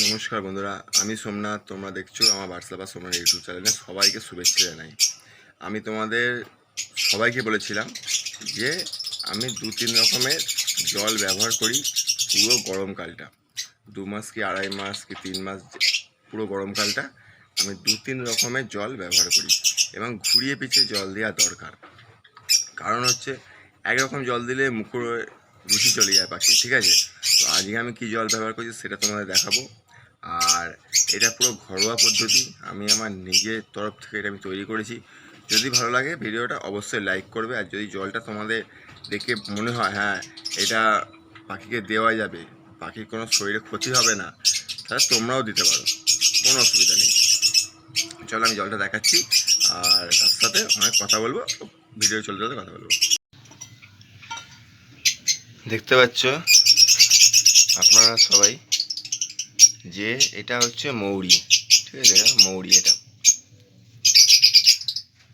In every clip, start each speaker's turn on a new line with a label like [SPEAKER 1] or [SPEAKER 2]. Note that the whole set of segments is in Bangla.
[SPEAKER 1] নমস্কার বন্ধুরা, আমি সোমনাথ। তোমরা দেখছো আমার হোয়াটসঅ্যাপ আর সোমনাথ ইউটিউব চ্যানেলে। সবাইকে শুভেচ্ছা জানাই। আমি তোমাদের সবাইকে বলেছিলাম যে আমি 2-3 রকমের জল ব্যবহার করি পুরো গরমকালটা। 2 মাস কি 2.5 মাস কি 3 মাস, পুরো গরমকালটা আমি 2-3 রকমের জল ব্যবহার করি এবং ঘুরিয়ে পিছিয়ে জল দেওয়া দরকার। কারণ হচ্ছে একরকম জল দিলে মুখের রুচি চলে যায় পাখি, ঠিক আছে? তো আজকে আমি কী জল ব্যবহার করছি সেটা তোমাদের দেখাবো। আর এটা পুরো ঘরোয়া পদ্ধতি, আমি আমার নিজের তরফ থেকে এটা আমি তৈরি করেছি। যদি ভালো লাগে ভিডিওটা অবশ্যই লাইক করবে। আর যদি জলটা তোমাদের দেখে মনে হয় হ্যাঁ এটা পাখিকে দেওয়া যাবে, পাখির কোনো শরীরে ক্ষতি হবে না, তাহলে তোমরাও দিতে পারো, কোনো অসুবিধা নেই। চলো আমি জলটা দেখাচ্ছি আর তার সাথে অনেক কথা বলবো, ভিডিও চলতে চলতে কথা বলবো। দেখতে পাচ্ছ আপনারা সবাই যে এটা হচ্ছে মৌরি, ঠিক আছে? মৌরি এটা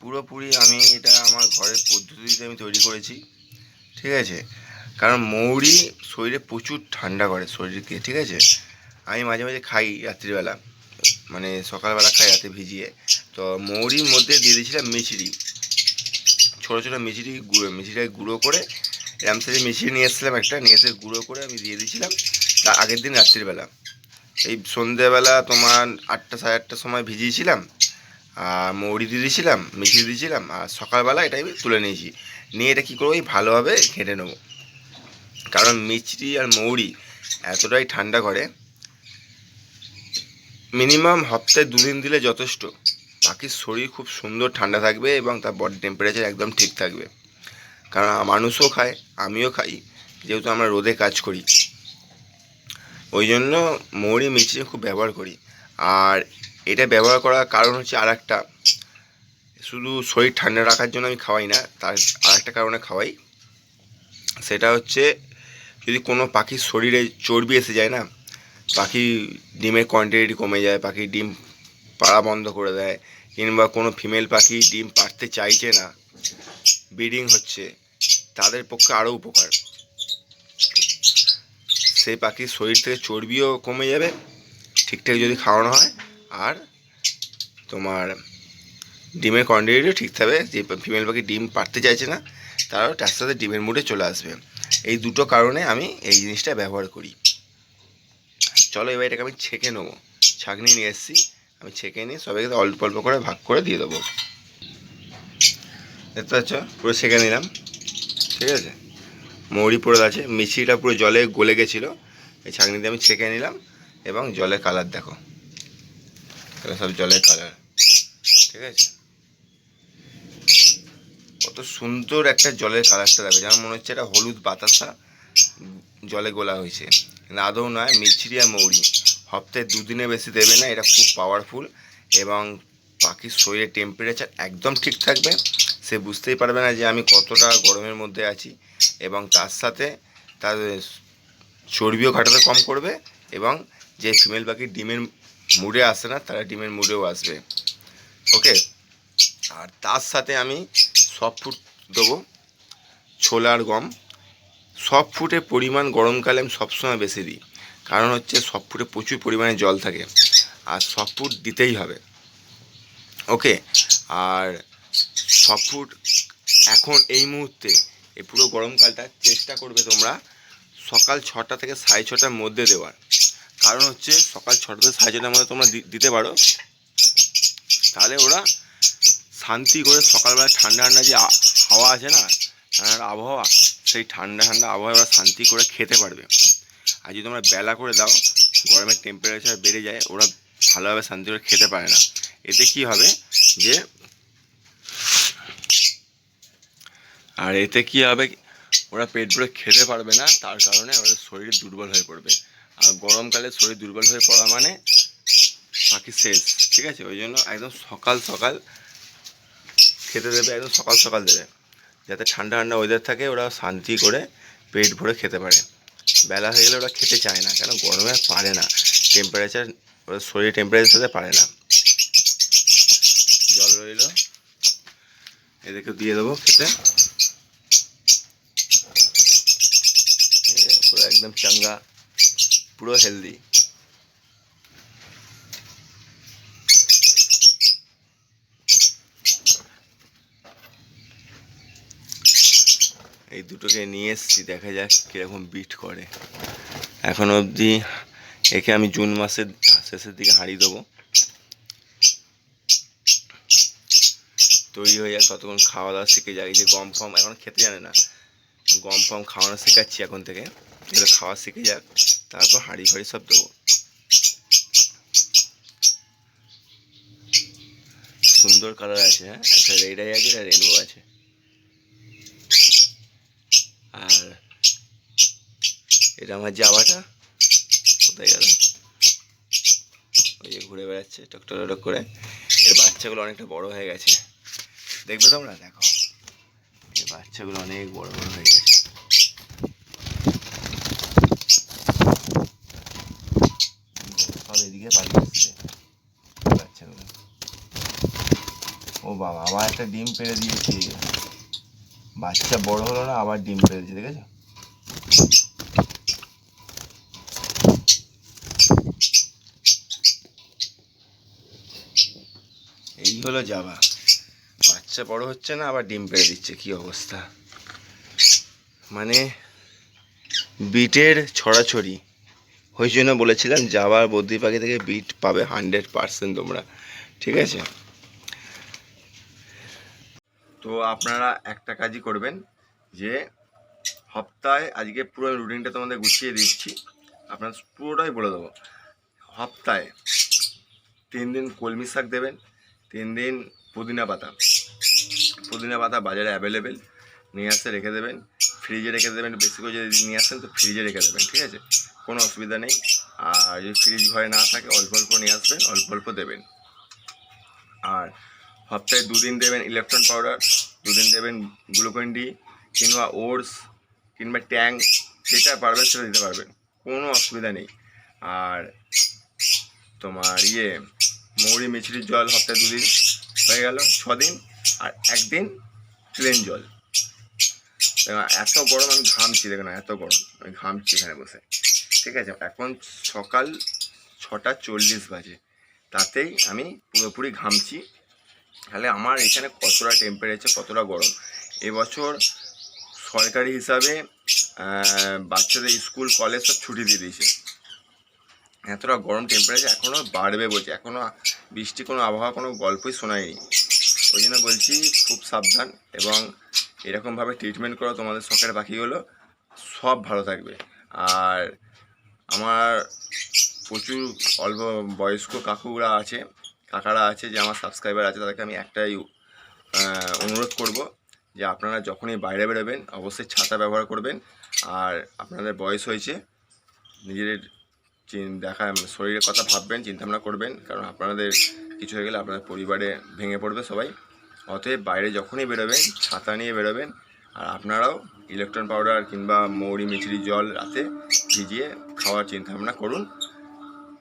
[SPEAKER 1] পুরোপুরি আমি এটা আমার ঘরের পদ্ধতিতে আমি তৈরি করেছি, ঠিক আছে? কারণ মৌরি শরীরে প্রচুর ঠান্ডা করে শরীরকে, ঠিক আছে? আমি মাঝে মাঝে খাই রাত্রিবেলা, মানে সকালবেলা খাই রাতে ভিজিয়ে। তো মৌরির মধ্যে দিয়ে দিয়েছিলাম মিছরি, ছোটো ছোটো মিছরি, মিছরিটাকে গুঁড়ো করে এরম থেকে মিশিয়ে নিয়ে এসেছিলাম একটা, নিয়ে এসে গুঁড়ো করে আমি দিয়ে দিয়েছিলাম তার আগের দিন রাত্রিবেলা। এই সন্ধ্যেবেলা তোমার 8টা সাড়ে 8টার সময় ভিজিয়েছিলাম, আর মৌরি দিয়ে দিয়েছিলাম, মিশিয়ে দিয়েছিলাম, আর সকালবেলা এটাই তুলে নিয়েছি। নিয়ে এটা কী করবো, ভালোভাবে ঘেঁটে নেবো। কারণ মিছরি আর মৌরি এতটাই ঠান্ডা করে, মিনিমাম সপ্তাহে 2 দিন দিলে যথেষ্ট। পাখির শরীর খুব সুন্দর ঠান্ডা থাকবে এবং তার বডি টেম্পারেচার একদম ঠিক থাকবে। কারণ মানুষও খায়, আমিও খাই, যেহেতু আমরা রোদে কাজ করি, ওই জন্য মৌরি মিছরি খুব ব্যবহার করি। আর এটা ব্যবহার করার কারণ হচ্ছে আর একটা, শুধু শরীর ঠান্ডা রাখার জন্য আমি খাওয়াই না, তার আর একটা কারণে খাওয়াই। সেটা হচ্ছে যদি কোনো পাখির শরীরে চর্বি এসে যায় না, পাখি ডিমের কোয়ান্টিটি কমে যায়, পাখি ডিম পাড়া বন্ধ করে দেয়, কিংবা কোনো ফিমেল পাখি ডিম পাড়তে চাইছে না, ব্রিডিং হচ্ছে, তাদের পক্ষে আরও উপকার। সেই পাখির শরীর থেকে চর্বিও কমে যাবে ঠিকঠাক যদি খাওয়ানো হয়, আর তোমার ডিমের কোয়ান্টিটিও ঠিক থাকবে। যে ফিমেল পাখি ডিম পাড়তে চাইছে না তারাও তার সাথে ডিমের মুডে চলে আসবে। এই দুটো কারণে আমি এই জিনিসটা ব্যবহার করি। চলো এবার এটাকে আমি ছেঁকে নেবো, ছাঁকনি নিয়ে এসেছি, আমি ছেঁকে নিয়ে সবাইকে অল্প অল্প করে ভাগ করে দিয়ে দেবো। দেখতে পাচ্ছ পুরো ছেঁকে নিলাম, ঠিক আছে? মৌরি পড়ে আছে, মিছরিটা পুরো জলে গলে গেছিলো, এই ছাঁকনি দিয়ে আমি ছেঁকে নিলাম। এবং জলের কালার দেখো, এগুলো সব জলের কালার, ঠিক আছে? কত সুন্দর একটা জলের কালারটা দেখো, যেমন মনে হচ্ছে এটা হলুদ বাতাসা জলে গোলা হয়েছে, কিন্তু আদৌ নয়। মিছরি আর মৌরি সপ্তাহে 2 দিনের বেশি দেবে না, এটা খুব পাওয়ারফুল এবং পাখির শরীরের টেম্পারেচার একদম ঠিক থাকবে। সে বুঝতেই পারবে না যে আমি কতটা গরমের মধ্যে আছি, এবং তার সাথে তার চর্বিও ঘাটাতে কম করবে, এবং যে ফিমেল পাখি ডিমের মুডে আসে না তারা ডিমের মুডেও আসবে। ওকে, আর তার সাথে আমি সফট ফুড দেবো, ছোলা আর গম। সফট ফুডের পরিমাণ গরমকালে আমি সবসময় বেশি দিই, কারণ হচ্ছে সফট ফুডে প্রচুর পরিমাণে জল থাকে, আর সফট ফুড দিতেই হবে। ওকে, আর সফট ফুড এখন এই মুহূর্তে এই পুরো গরমকালটা চেষ্টা করবে তোমরা সকাল 6টা থেকে 6:30টার মধ্যে দেওয়ার। কারণ হচ্ছে সকাল 6টা থেকে 6:30টার মধ্যে তোমরা দিতে পারো, তাহলে ওরা শান্তি করে সকালবেলা ঠান্ডা ঠান্ডা যে হাওয়া আছে না, ঠান্ডার আবহাওয়া, সেই ঠান্ডা ঠান্ডা আবহাওয়া ওরা শান্তি করে খেতে পারবে। আর যদি তোমরা বেলা করে দাও, গরমের টেম্পারেচার বেড়ে যায়, ওরা ভালোভাবে শান্তি করে খেতে পারে না। এতে কি হবে যে, আর এতে কি হবে, ওরা পেট ভরে খেতে পারবে না, তার কারণে ওদের শরীর দুর্বল হয়ে পড়বে। আর গরমকালে শরীর দুর্বল হয়ে পড়া মানে পাখি শেষ, ঠিক আছে? ওই জন্য একদম সকাল সকাল খেতে দেবে, একদম সকাল সকাল দেবে, যাতে ঠান্ডা ঠান্ডা ওয়েদার থাকে, ওরা শান্তি করে পেট ভরে খেতে পারে। বেলা হয়ে গেলে ওরা খেতে চায় না, কেন গরমে পারে না, টেম্পারেচার ওদের শরীর টেম্পারেচার সাথে পারে না। জল রইল, এদেরকে দিয়ে দেবো খেতে, পুরো একদম চাঙ্গা, পুরো হেলদি। এই দুটোকে নিয়ে এসছি, দেখা যাক কীরকম বিট করে। এখন অবধি একে আমি জুন মাসের শেষের দিকে হাঁড়ি দেবো, তৈরি হয়ে যাক, ততক্ষণ খাওয়া দাওয়া শিখে যাক। এই যে গম ফম এখন খেতে জানে না, গম ফম খাওয়ানো শেখাচ্ছি এখন থেকে, এগুলো খাওয়া শিখে যাক, তারপর হাঁড়ি ফাড়ি সব দেবো। সুন্দর কালার আছে, হ্যাঁ, একটা রেড আই আছে, একটা রেনবো আছে। আর এটা আমার জাবাটা কোথায় গেল, ওই যে ঘুরে বেড়াচ্ছে টক করে। এর বাচ্চাগুলো অনেকটা বড় হয়ে গেছে, দেখবে তোমরা, দেখো এই বাচ্চাগুলো অনেক বড় বড় হয়ে গেছে। সব এদিকে পালিয়ে আসছে বাচ্চাগুলো। ও বাবা, আবার একটা ডিম পেড়ে দিয়েছে, বাচ্চা বড় হলো না, আবার ডিম পেড়ে দিয়েছে, দেখেছো? এই হলো জাবা, বাচ্চা বড় হচ্ছে না, আবার ডিম পেড়ে দিচ্ছে, কি অবস্থা! মানে বিটের ছড়াছড়ি ওই জন্য বলেছিলাম জাবার বদ্রি পাখি থেকে বিট পাবে 100% তোমরা, ঠিক আছে? তো আপনারা একটা কাজই করবেন, যে সপ্তাহে, আজকে পুরো রুটিনটা তোমাদের গুছিয়ে দিচ্ছি, আপনার পুরোটাই বলে দেবো। সপ্তাহে 3 দিন কলমি শাক দেবেন, 3 দিন পুদিনা পাতা বাজারে অ্যাভেলেবেল, নিয়ে আসতে রেখে দেবেন, ফ্রিজে রেখে দেবেন। বেশি করে যদি নিয়ে আসেন তো ফ্রিজে রেখে দেবেন, ঠিক আছে? কোনো অসুবিধা নেই। আর যদি ফ্রিজ ঘরে না থাকে, অল্প অল্প নিয়ে আসবেন, অল্প অল্প দেবেন। আর সপ্তাহে 2 দিন দেবেন ইলেকট্রন পাউডার, 2 দিন দেবেন গ্লুকন ডি কিংবা ওটস কিংবা ট্যাং, যেটা পারবেন সেটা দিতে পারবেন, কোনো অসুবিধা নেই। আর তোমার মৌরি মিছরির জল সপ্তাহে 2 দিন, হয়ে গেল 6 দিন। আর 1 দিন প্লেন জল। এত গরম, আমি ঘামছি, দেখো না, এত গরম, আমি ঘামছি এখানে বসে, ঠিক আছে? এখন সকাল 6:40 বাজে, তাতেই আমি পুরোপুরি ঘামছি। তাহলে আমার এখানে কতটা টেম্পারেচার, কতটা গরম! এবছর সরকারি হিসাবে বাচ্চাদের স্কুল কলেজ সব ছুটি দিয়ে দিয়েছে, এতটা গরম টেম্পারেচার, এখনও বাড়বে বলছে, এখনও বৃষ্টি কোনো আবহাওয়া কোনো গল্পই শোনায়নি। ওই জন্য বলছি খুব সাবধান, এবং এরকমভাবে ট্রিটমেন্ট করো তোমাদের শখের পাখিগুলো, সব ভালো থাকবে। আর আমার প্রচুর অল্প বয়স্ক কাকারা আছে, যে আমার সাবস্ক্রাইবার আছে, তাদেরকে আমি একটাই অনুরোধ করব, যে আপনারা যখনই বাইরে বেরোবেন অবশ্যই ছাতা ব্যবহার করবেন। আর আপনাদের বয়স হয়েছে, নিজেদের শরীরের কথা ভাববেন, চিন্তাভাবনা করবেন, কারণ আপনাদের কিছু হয়ে গেলে আপনাদের পরিবারে ভেঙে পড়বে সবাই। অতএব বাইরে যখনই বেরোবেন ছাতা নিয়ে বেরোবেন। আর আপনারাও ইলেকট্রন পাউডার কিংবা মৌরি মিছরি জল রাতে ভিজিয়ে খাওয়ার চিন্তাভাবনা করুন।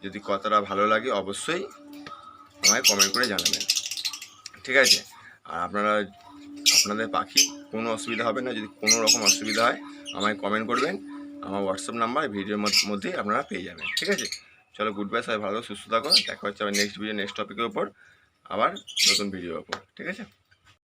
[SPEAKER 1] যদি কথাটা ভালো লাগে অবশ্যই আমায় কমেন্ট করে জানাবেন, ঠিক আছে? আর আপনাদের পাখি কোনো অসুবিধা হবে না, যদি কোনো রকম অসুবিধা হয় আমায় কমেন্ট করবেন, আমার হোয়াটসঅ্যাপ নাম্বার ভিডিওর মধ্যেই আপনারা পেয়ে যাবেন, ঠিক আছে? চলো, গুড বাই, সবাই ভালো সুস্থ থাকো, দেখা হচ্ছে আবার নেক্সট ভিডিও, নেক্সট টপিকের ওপর, আবার নতুন ভিডিওর ওপর, ঠিক আছে?